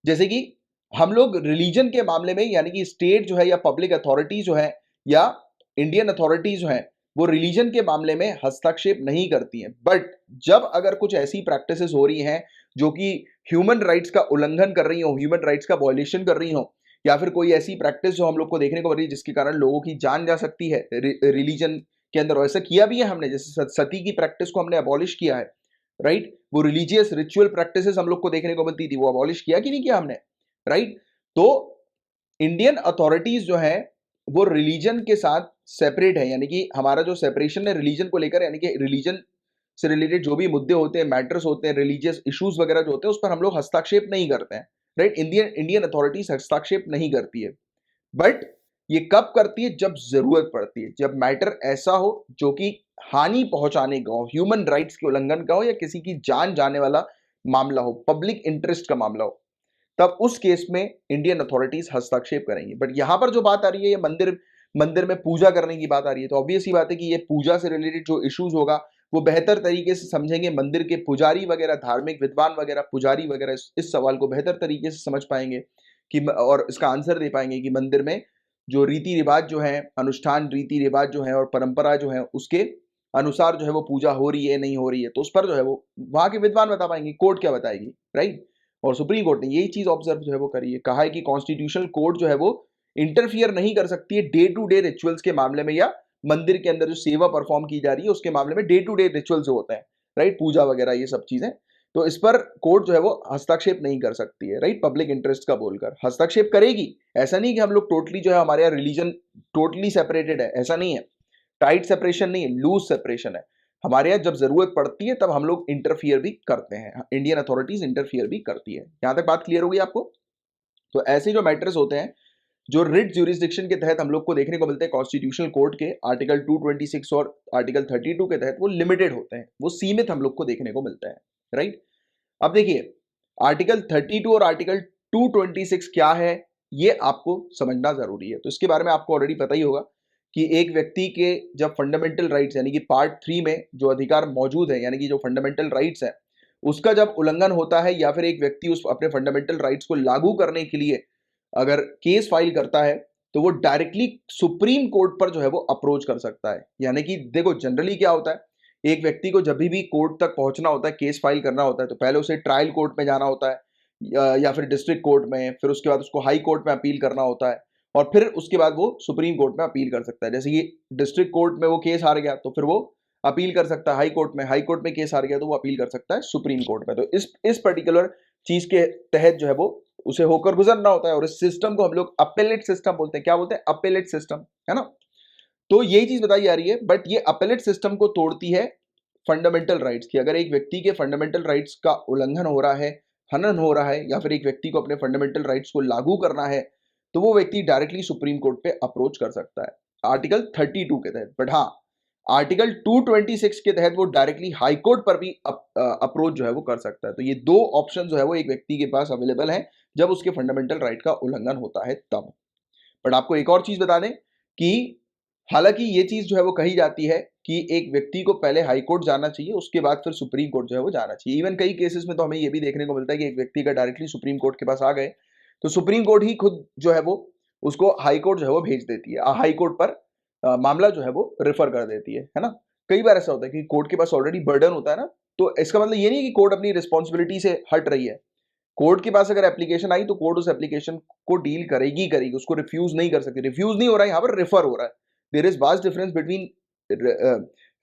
जैसे कि हम लोग रिलीजन के मामले में, यानी कि स्टेट जो है या पब्लिक अथॉरिटी जो है या इंडियन अथॉरिटी जो है वो रिलीजन के मामले में हस्तक्षेप नहीं करती हैं। बट जब अगर कुछ ऐसी प्रैक्टिसेस हो रही हैं जो कि ह्यूमन राइट्स का उल्लंघन कर रही हो, ह्यूमन राइट्स का वॉयलेशन कर रही हो, या फिर कोई ऐसी प्रैक्टिस जो हम लोग को देखने को मिल रही है जिसके कारण लोगों की जान जा सकती है रिलीजन के अंदर, ऐसा किया भी है हमने। जैसे सती की प्रैक्टिस को हमने अबॉलिश किया है, राइट। वो रिलीजियस रिचुअल प्रैक्टिसेस हम लोग को देखने को मिलती थी, वो अबॉलिश किया कि नहीं किया हमने, राइट। तो इंडियन अथॉरिटीज जो है वो रिलीजन के साथ सेपरेट है, यानी कि हमारा जो सेपरेशन है रिलीजन को लेकर, यानी कि रिलीजन से रिलेटेड जो भी मुद्दे होते हैं, मैटर्स होते हैं, रिलीजियस इश्यूज वगैरह जो होते हैं, उस पर हम लोग हस्तक्षेप नहीं करते हैं, राइट। इंडियन अथॉरिटीज हस्तक्षेप नहीं करती है। बट ये कब करती है, जब जरूरत पड़ती है, जब मैटर ऐसा हो जो कि हानि पहुंचाने का हो, ह्यूमन राइट्स के उल्लंघन का हो, या किसी की जान जाने वाला मामला हो, पब्लिक इंटरेस्ट का मामला हो, तब उस केस में इंडियन अथॉरिटीज हस्तक्षेप करेंगी। बट यहां पर जो बात आ रही है, ये मंदिर में पूजा करने की बात आ रही है, तो ऑब्वियस ही बात है कि ये पूजा से रिलेटेड जो इश्यूज होगा वो बेहतर तरीके से समझेंगे, मंदिर के पुजारी वगैरह, धार्मिक विद्वान वगैरह, पुजारी वगैरह इस सवाल को बेहतर तरीके से समझ पाएंगे कि और इसका आंसर दे पाएंगे कि मंदिर में जो रीति रिवाज जो है, अनुष्ठान रीति रिवाज जो है और परंपरा जो है, उसके अनुसार जो है वो पूजा हो रही है नहीं हो रही है, तो उस पर जो है वो वहां के विद्वान बता पाएंगे, कोर्ट क्या बताएगी, राइट। और सुप्रीम कोर्ट ने यही चीज ऑब्जर्व जो है वो करी है, कहा है कि कॉन्स्टिट्यूशनल कोर्ट जो है वो इंटरफियर नहीं कर सकती है डे टू डे रिचुअल्स के मामले में, या मंदिर के अंदर जो सेवा परफॉर्म की जा रही है उसके मामले में डे टू डे रिचुअल्स जो होते हैं, राइट, पूजा वगैरह ये सब चीजें, तो इस पर कोर्ट जो है वो हस्तक्षेप नहीं कर सकती है, राइट। पब्लिक इंटरेस्ट का बोलकर हस्तक्षेप करेगी, ऐसा नहीं कि हम लोग टोटली जो है हमारे यहाँ रिलीजन टोटली सेपरेटेड है, ऐसा नहीं है, टाइट सेपरेशन नहीं है, लूज सेपरेशन है। हमारे यहाँ जब जरूरत पड़ती है तब हम लोग इंटरफियर भी करते हैं, इंडियन अथॉरिटीज इंटरफियर भी करती है। यहां तक बात क्लियर होगी आपको। तो ऐसे जो मैटर्स होते हैं जो रिट ज्यूरिसडिक्शन के तहत हम लोग को देखने को मिलते हैं कॉन्स्टिट्यूशनल कोर्ट के आर्टिकल 226 और आर्टिकल 32 के तहत, वो लिमिटेड होते हैं, वो सीमित हम लोग को देखने को मिलते हैं, राइट। अब देखिए आर्टिकल 32 और आर्टिकल 226 क्या है ये आपको समझना जरूरी है। तो इसके बारे में आपको ऑलरेडी पता ही होगा कि एक व्यक्ति के जब फंडामेंटल राइट्स यानी कि पार्ट 3 में जो अधिकार मौजूद है, यानी कि जो फंडामेंटल राइट्स है उसका जब उल्लंघन होता है, या फिर एक व्यक्ति उस अपने फंडामेंटल राइट्स को लागू करने के लिए अगर केस फाइल करता है, तो वो डायरेक्टली सुप्रीम कोर्ट पर जो है वो अप्रोच कर सकता है। यानी कि देखो जनरली क्या होता है, एक व्यक्ति को जब भी कोर्ट तक पहुंचना होता है, केस फाइल करना होता है, तो पहले उसे ट्रायल कोर्ट में जाना होता है या फिर डिस्ट्रिक्ट कोर्ट में, फिर उसके बाद उसको हाई कोर्ट में अपील करना होता है, और फिर उसके बाद वो सुप्रीम कोर्ट में अपील कर सकता है। जैसे कि डिस्ट्रिक्ट कोर्ट में वो केस हार गया तो फिर वो अपील कर सकता है हाई कोर्ट में, हाई कोर्ट में केस हार गया तो वो अपील कर सकता है सुप्रीम कोर्ट में। तो इस पर्टिकुलर चीज के तहत जो है वो उसे होकर गुजरना होता है, और इस सिस्टम को हम लोग अपेलेट सिस्टम बोलते हैं। क्या बोलते हैं? अपेलेट सिस्टम, है ना। तो यही चीज बताई जा रही है, बट ये अपेलेट सिस्टम को तोड़ती है फंडामेंटल राइट्स की। अगर एक व्यक्ति के फंडामेंटल राइट्स का उल्लंघन हो रहा है, हनन हो रहा है, या फिर एक व्यक्ति को अपने फंडामेंटल राइट्स को लागू करना है, तो वो व्यक्ति डायरेक्टली सुप्रीम कोर्ट पे अप्रोच कर सकता है आर्टिकल 32 के तहत। बट हाँ, आर्टिकल 226 के तहत वो डायरेक्टली हाई कोर्ट पर भी अप्रोच जो है वो कर सकता है। तो ये दो ऑप्शन जो है वो एक व्यक्ति के पास अवेलेबल है जब उसके फंडामेंटल राइट का उल्लंघन होता है तब। बट आपको एक और चीज बता दें कि हालांकि ये चीज जो है वो कही जाती है कि एक व्यक्ति को पहले हाई कोर्ट जाना चाहिए, उसके बाद फिर सुप्रीम कोर्ट जो है वो जाना चाहिए। इवन कई केसेस में तो हमें ये भी देखने को मिलता है कि एक व्यक्ति का डायरेक्टली सुप्रीम कोर्ट के पास आ गए तो सुप्रीम कोर्ट ही खुद जो है वो उसको हाई कोर्ट जो है वो भेज देती है, हाई कोर्ट पर मामला जो है वो रेफर कर देती है ना। कई बार ऐसा होता है कि कोर्ट के पास ऑलरेडी बर्डन होता है ना, तो इसका मतलब ये नहीं कि कोर्ट अपनी रिस्पॉन्सिबिलिटी से हट रही है। कोर्ट के पास अगर एप्लीकेशन आई तो कोर्ट उस एप्लीकेशन को डील करेगी करेगी, उसको रिफ्यूज नहीं कर सकती। रिफ्यूज नहीं हो रहा है, यहाँ पर रेफर हो रहा है। There is vast difference between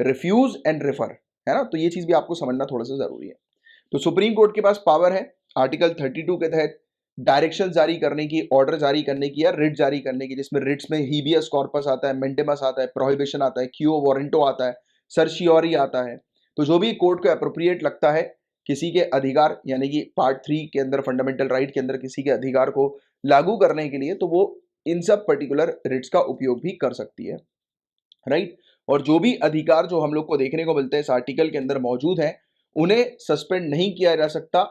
refuse and refer, है ना। तो ये चीज भी आपको समझना थोड़ा सा जरूरी है। तो सुप्रीम कोर्ट के पास पावर है आर्टिकल 32 के तहत डायरेक्शन जारी करने की, ऑर्डर जारी करने की, या रिट जारी करने की, जिसमें रिट्स में हीबियस कॉर्पस आता है, मेंटेमस आता है, प्रोहिबिशन आता है, क्यू वारंटो आता है, सर्शियोरी आता है। तो जो भी कोर्ट को अप्रोप्रिएट लगता है किसी के अधिकार यानी कि पार्ट 3 के अंदर फंडामेंटल राइट के अंदर किसी के अधिकार को लागू करने के लिए, तो वो इन सब पर्टिकुलर रिट्स का उपयोग भी कर सकती है, राइट। और जो भी अधिकार जो हम लोग को देखने को मिलते हैं इस आर्टिकल के अंदर मौजूद हैं, उन्हें सस्पेंड नहीं किया जा सकता,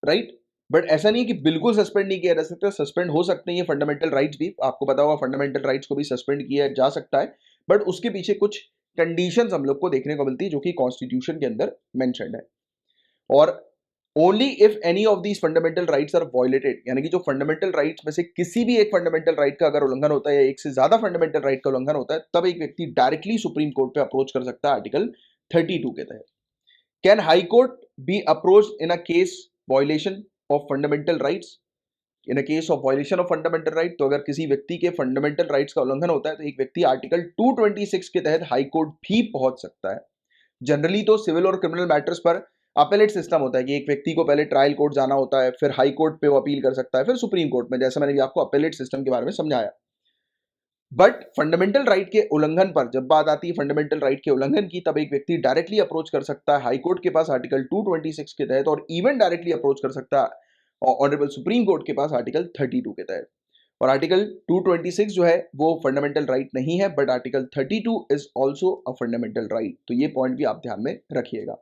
राइट। बट ऐसा नहीं कि बिल्कुल सस्पेंड नहीं किया जा सकता, सस्पेंड हो सकते हैं ये फंडामेंटल राइट्स भी। आपको पता होगा फंडामेंटल राइट्स को भी सस्पेंड किया जा सकता है, बट उसके पीछे कुछ कंडीशंस हम लोग को देखने को मिलती है जो कि कॉन्स्टिट्यूशन के अंदर मेंशन्ड है। और only if any of these fundamental rights are violated, यानी कि जो फंडामेंटल राइट्स में से किसी भी एक फंडामेंटल राइट का अगर उल्लंघन होता है या एक से ज्यादा फंडामेंटल राइट का उल्लंघन होता है, तब एक व्यक्ति डायरेक्टली सुप्रीम कोर्ट पे अप्रोच कर सकता है आर्टिकल 32 के तहत। Can high court be approach in a case violation of fundamental rights? In a case of violation of fundamental right, तो अगर किसी व्यक्ति के फंडामेंटल राइट्स का उल्लंघन होता है तो एक व्यक्ति आर्टिकल 226 के तहत हाई कोर्ट भी पहुंच सकता है। जनरली तो सिविल और क्रिमिनल मैटर्स पर अपेलेट सिस्टम होता है कि एक व्यक्ति को पहले ट्रायल कोर्ट जाना होता है, फिर हाई कोर्ट पे वो अपील कर सकता है, फिर सुप्रीम कोर्ट में, जैसा मैंने भी आपको अपेलेट सिस्टम के बारे में समझाया। बट फंडामेंटल राइट के उल्लंघन पर जब बात आती है फंडामेंटल राइट के उल्लंघन की, तब एक व्यक्ति डायरेक्टली अप्रोच कर सकता है हाई कोर्ट के पास आर्टिकल 226 के तहत, और इवन डायरेक्टली अप्रोच कर सकता है ऑनरेबल सुप्रीम कोर्ट के पास आर्टिकल 32 के तहत। और आर्टिकल 226 जो है वो फंडामेंटल राइट नहीं है, but article 32 is also a fundamental right. तो ये पॉइंट भी आप ध्यान में रखिएगा।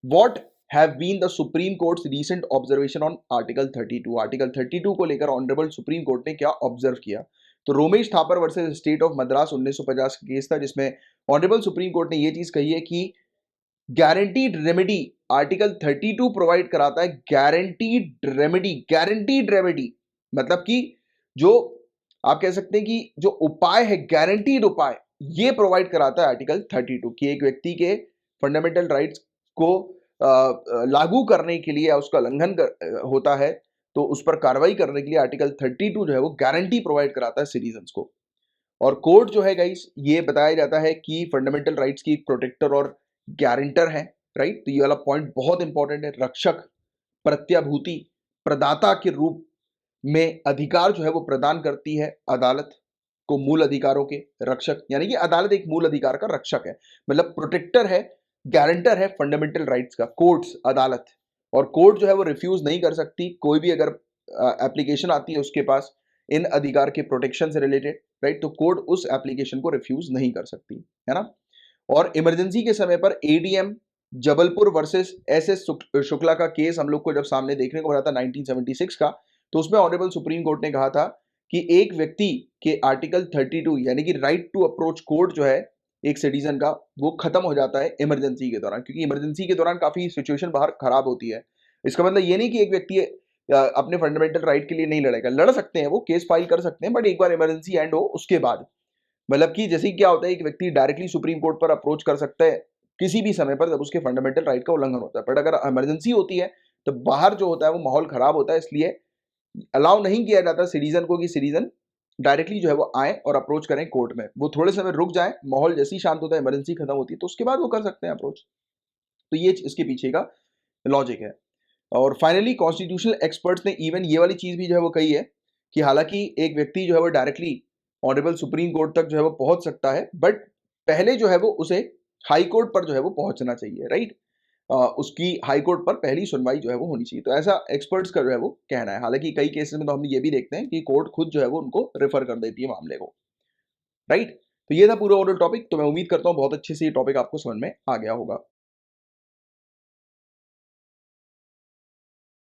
What have been the supreme court's recent observation on article 32? Article 32 को लेकर ऑनरेबल सुप्रीम कोर्ट ने क्या ऑब्जर्व किया? तो Romesh Thapar versus state of Madras 1950 का केस था, जिसमें ऑनरेबल सुप्रीम कोर्ट ने यह चीज कही है कि गारंटीड रेमेडी, आर्टिकल 32 प्रोवाइड कराता है गारंटीड रेमेडी। गारंटीड रेमेडी मतलब कि जो आप कह सकते हैं कि जो उपाय है, गारंटीड उपाय, ये प्रोवाइड कराता है आर्टिकल 32 कि एक व्यक्ति के फंडामेंटल राइट्स को लागू करने के लिए या उसका उल्लंघन होता है तो उस पर कार्रवाई करने के लिए आर्टिकल 32 जो है वो गारंटी प्रोवाइड कराता है सिटीजन्स को। और कोर्ट जो है गाइस, ये बताया जाता है कि फंडामेंटल राइट्स की प्रोटेक्टर और गारंटर है, राइट। तो ये वाला पॉइंट बहुत इंपॉर्टेंट है। रक्षक, प्रत्याभूति, प्रदाता के रूप में अधिकार जो है वो प्रदान करती है अदालत को मूल अधिकारों के। रक्षक यानी कि अदालत एक मूल अधिकार का रक्षक है, मतलब प्रोटेक्टर है, गारंटर है फंडामेंटल राइट्स का कोर्ट्स, अदालत। और कोर्ट जो है वो रिफ्यूज नहीं कर सकती कोई भी अगर एप्लीकेशन आती है उसके पास इन अधिकार के प्रोटेक्शन से रिलेटेड, राइट। तो कोर्ट उस एप्लीकेशन को रिफ्यूज नहीं कर सकती, है ना। और इमरजेंसी के समय पर ADM Jabalpur versus S Shukla का केस हम लोग को जब सामने देखने को मिला था 1976 का, तो उसमें ऑनरेबल सुप्रीम कोर्ट ने कहा था कि एक व्यक्ति के आर्टिकल 32 यानी कि राइट टू अप्रोच कोर्ट जो है एक सिटीजन का, वो खत्म हो जाता है इमरजेंसी के दौरान, क्योंकि इमरजेंसी के दौरान काफी सिचुएशन बाहर खराब होती है। इसका मतलब ये नहीं कि एक व्यक्ति अपने फंडामेंटल राइट के लिए नहीं लड़ेगा, लड़ सकते हैं, वो केस फाइल कर सकते हैं, बट एक बार इमरजेंसी एंड हो उसके बाद। मतलब कि जैसे क्या होता है, एक व्यक्ति डायरेक्टली सुप्रीम कोर्ट पर अप्रोच कर सकता है किसी भी समय पर जब उसके फंडामेंटल राइट का उल्लंघन होता है, बट अगर इमरजेंसी होती है तो बाहर जो होता है वो माहौल खराब होता है, इसलिए अलाउ नहीं किया जाता सिटीजन को कि सिटीजन डायरेक्टली जो है वो आए और अप्रोच करें कोर्ट में। वो थोड़े समय रुक जाए, माहौल जैसे ही शांत होता है, इमरजेंसी खत्म होती है, तो उसके बाद वो कर सकते हैं अप्रोच। तो ये इसके पीछे का लॉजिक है। और फाइनली कॉन्स्टिट्यूशनल एक्सपर्ट्स ने इवन ये वाली चीज भी जो है वो कही है कि हालांकि एक व्यक्ति जो है वो डायरेक्टली ऑनरेबल सुप्रीम कोर्ट तक जो है वो पहुंच सकता है, बट पहले जो है वो उसे हाई कोर्ट पर जो है वो पहुंचना चाहिए, राइट। उसकी हाई कोर्ट पर पहली सुनवाई जो है वो होनी चाहिए। तो ऐसा एक्सपर्ट्स का जो है वो कहना है। हालांकि कई केसेस में तो हम ये भी देखते हैं कि कोर्ट खुद जो है वो उनको रेफर कर देती है मामले को, राइट। तो ये था पूरा ओवरऑल टॉपिक। तो मैं उम्मीद करता हूँ बहुत अच्छे से ये टॉपिक आपको समझ में आ गया होगा।